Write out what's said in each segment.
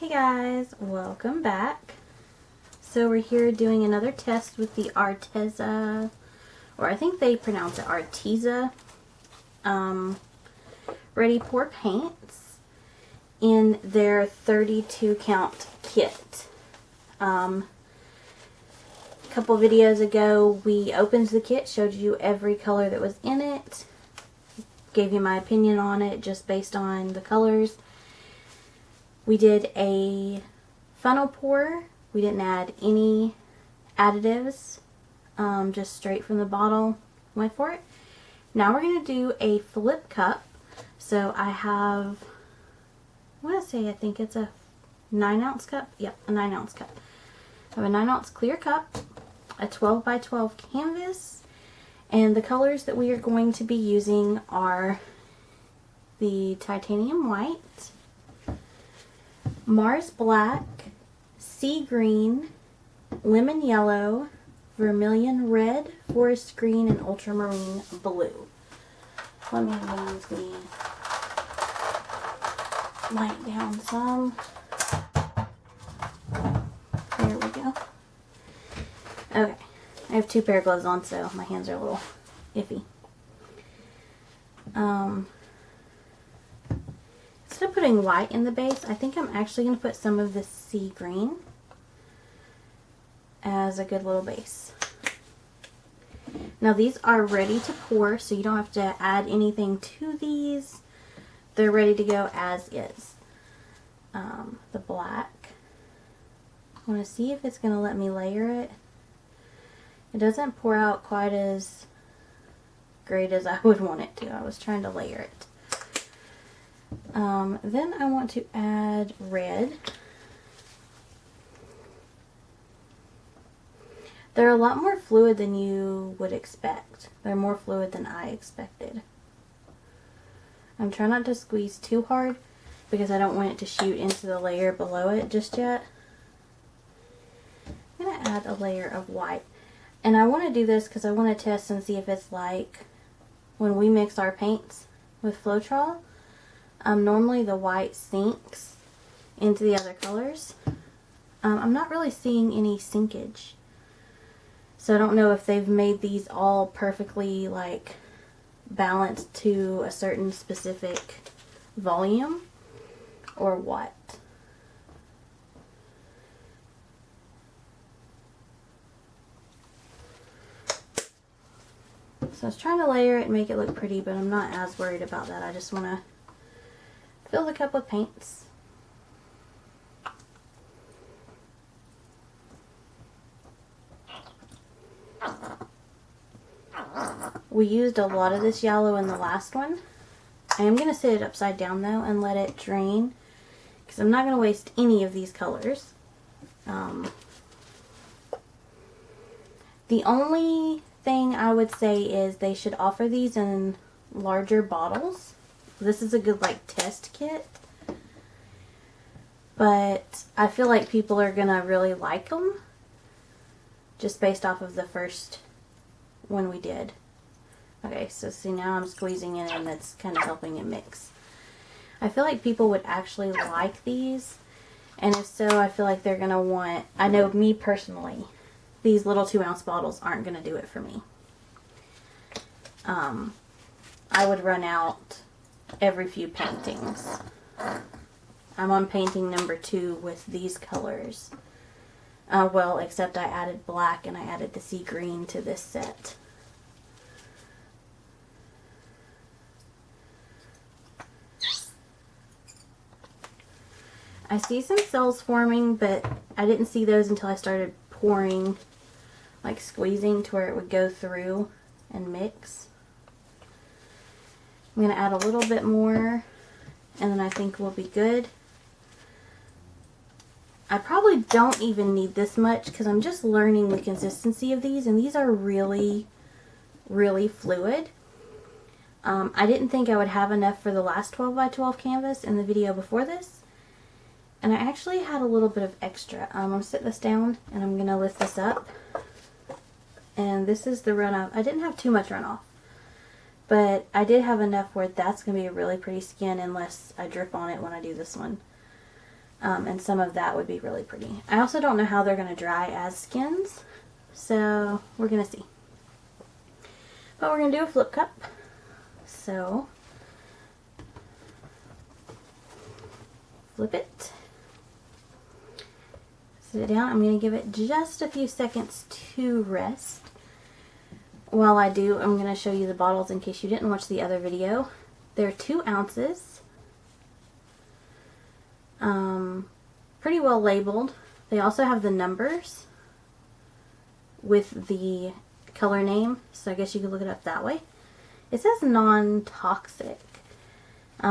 Hey guys, welcome back. So we're here doing another test with the Arteza, or I think they pronounce it Arteza, Ready Pour paints in their 32 count kit. A couple videos ago we opened the kit, showed you every color that was in it, gave you my opinion on it just based on the colors. We did a funnel pour. We didn't add any additives, just straight from the bottle went for it. Now we're going to do a flip cup. So I have, I think it's a 9-ounce cup. Yep, a 9-ounce cup. I have a 9-ounce clear cup, a 12 by 12 canvas, and the colors that we are going to be using are the titanium white, Mars black, sea green, lemon yellow, vermilion red, forest green, and ultramarine blue. Let me move the light down some. There we go. Okay, I have 2 pair of gloves on, so my hands are a little iffy. Instead of putting white in the base, I think I'm actually going to put some of this sea green as a good little base. Now these are ready to pour, so you don't have to add anything to these. They're ready to go as is. The black, I want to see if it's going to let me layer it. It doesn't pour out quite as great as I would want it to. I was trying to layer it. Then I want to add red. They're a lot more fluid than you would expect. They're more fluid than I expected. I'm trying not to squeeze too hard because I don't want it to shoot into the layer below it just yet. I'm going to add a layer of white. And I want to do this because I want to test and see if it's like when we mix our paints with Floetrol. Normally the white sinks into the other colors. I'm not really seeing any sinkage. So I don't know if they've made these all perfectly like balanced to a certain specific volume or what. So I was trying to layer it and make it look pretty, but I'm not as worried about that. I just want to fill the cup with paints. We used a lot of this yellow in the last one. I am going to sit it upside down though and let it drain because I'm not going to waste any of these colors. The only thing I would say is they should offer these in larger bottles. This is a good like test kit, but I feel like people are gonna really like them just based off of the first one we did. Okay, so see, now I'm squeezing it and that's kind of helping it mix. I feel like people would actually like these, and if so, I feel like they're gonna want, I know me personally, these little 2-ounce bottles aren't gonna do it for me. I would run out every few paintings. I'm on painting number 2 with these colors. Well, except I added black and I added the sea green to this set. I see some cells forming, but I didn't see those until I started pouring, like squeezing to where it would go through and mix. I'm going to add a little bit more, and then I think we'll be good. I probably don't even need this much because I'm just learning the consistency of these, and these are really, really fluid. I didn't think I would have enough for the last 12 by 12 canvas in the video before this, and I actually had a little bit of extra. I'm going to sit this down, and I'm going to lift this up, and this is the runoff. I didn't have too much runoff. But I did have enough where that's going to be a really pretty skin unless I drip on it when I do this one. And some of that would be really pretty. I also don't know how they're going to dry as skins, so we're going to see. But we're going to do a flip cup. So, flip it. Sit it down. I'm going to give it just a few seconds to rest. While I do, I'm going to show you the bottles in case you didn't watch the other video. They're 2 ounces. Pretty well labeled. They also have the numbers with the color name, so I guess you could look it up that way. It says non-toxic.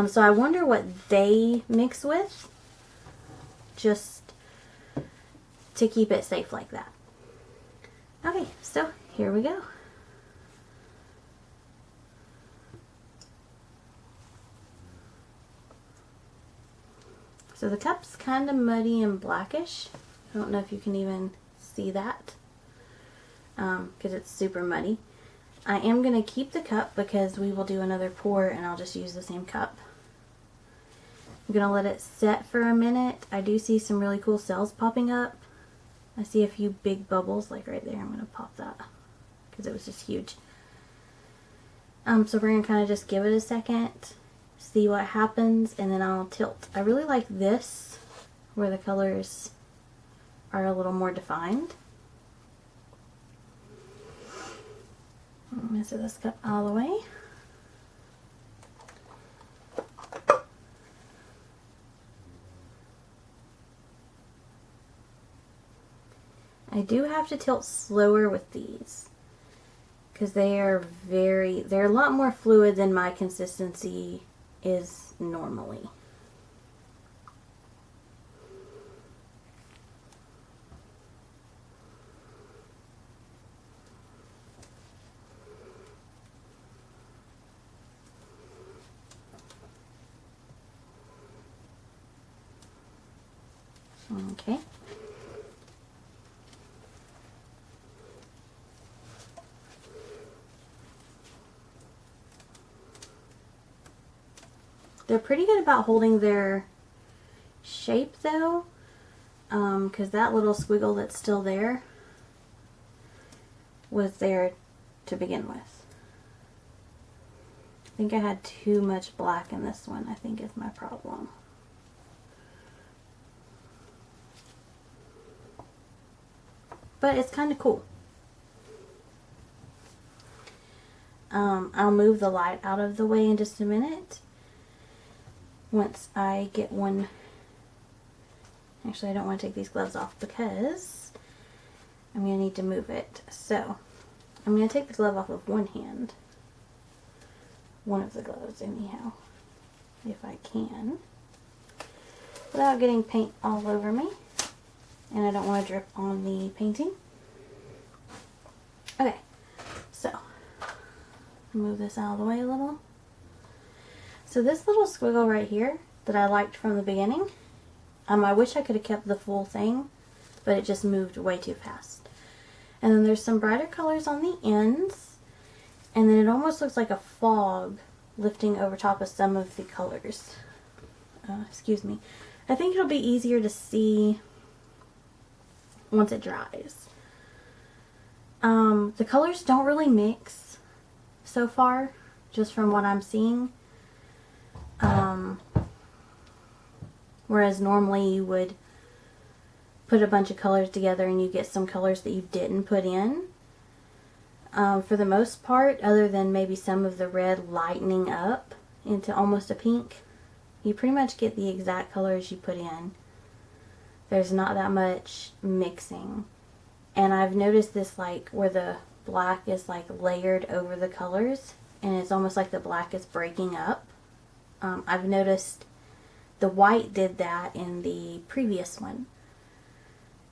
So I wonder what they mix with, just to keep it safe like that. Okay, so here we go. So the cup's kind of muddy and blackish. I don't know if you can even see that because it's super muddy. I am going to keep the cup because we will do another pour and I'll just use the same cup. I'm going to let it set for a minute. I do see some really cool cells popping up. I see a few big bubbles like right there. I'm going to pop that because it was just huge. So we're going to kind of just give it a second, see what happens, and then I'll tilt. I really like this where the colors are a little more defined. I'm going to set this cup all the way. I do have to tilt slower with these because they're a lot more fluid than my consistency is normally. Okay. They're pretty good about holding their shape though, because that little squiggle that's still there was there to begin with. I think I had too much black in this one, I think is my problem. But it's kind of cool. I'll move the light out of the way in just a minute. Once I get one, actually I don't want to take these gloves off because I'm going to need to move it. So I'm going to take the glove off of one hand, one of the gloves anyhow, if I can, without getting paint all over me, and I don't want to drip on the painting. Okay, so move this out of the way a little. So this little squiggle right here that I liked from the beginning, I wish I could have kept the full thing, but it just moved way too fast. And then there's some brighter colors on the ends, and then it almost looks like a fog lifting over top of some of the colors. Excuse me. I think it'll be easier to see once it dries. The colors don't really mix so far, just from what I'm seeing. Whereas normally you would put a bunch of colors together and you get some colors that you didn't put in. For the most part, other than maybe some of the red lightening up into almost a pink, you pretty much get the exact colors you put in. There's not that much mixing. And I've noticed this, like where the black is like layered over the colors and it's almost like the black is breaking up. I've noticed the white did that in the previous one.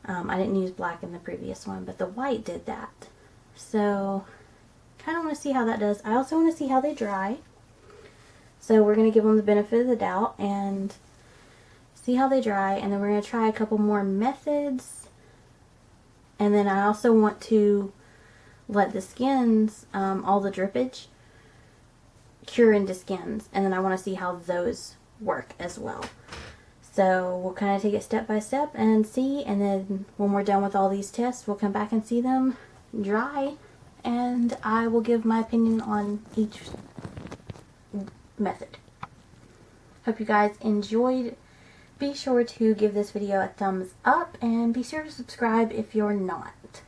I didn't use black in the previous one, but the white did that. So, kind of want to see how that does. I also want to see how they dry. So we're going to give them the benefit of the doubt and see how they dry. And then we're going to try a couple more methods. And then I also want to let the skins, all the drippage, cure into skins, and then I want to see how those work as well. So we'll kind of take it step by step and see, and then when we're done with all these tests, we'll come back and see them dry, and I will give my opinion on each method. Hope you guys enjoyed. Be sure to give this video a thumbs up, and be sure to subscribe if you're not.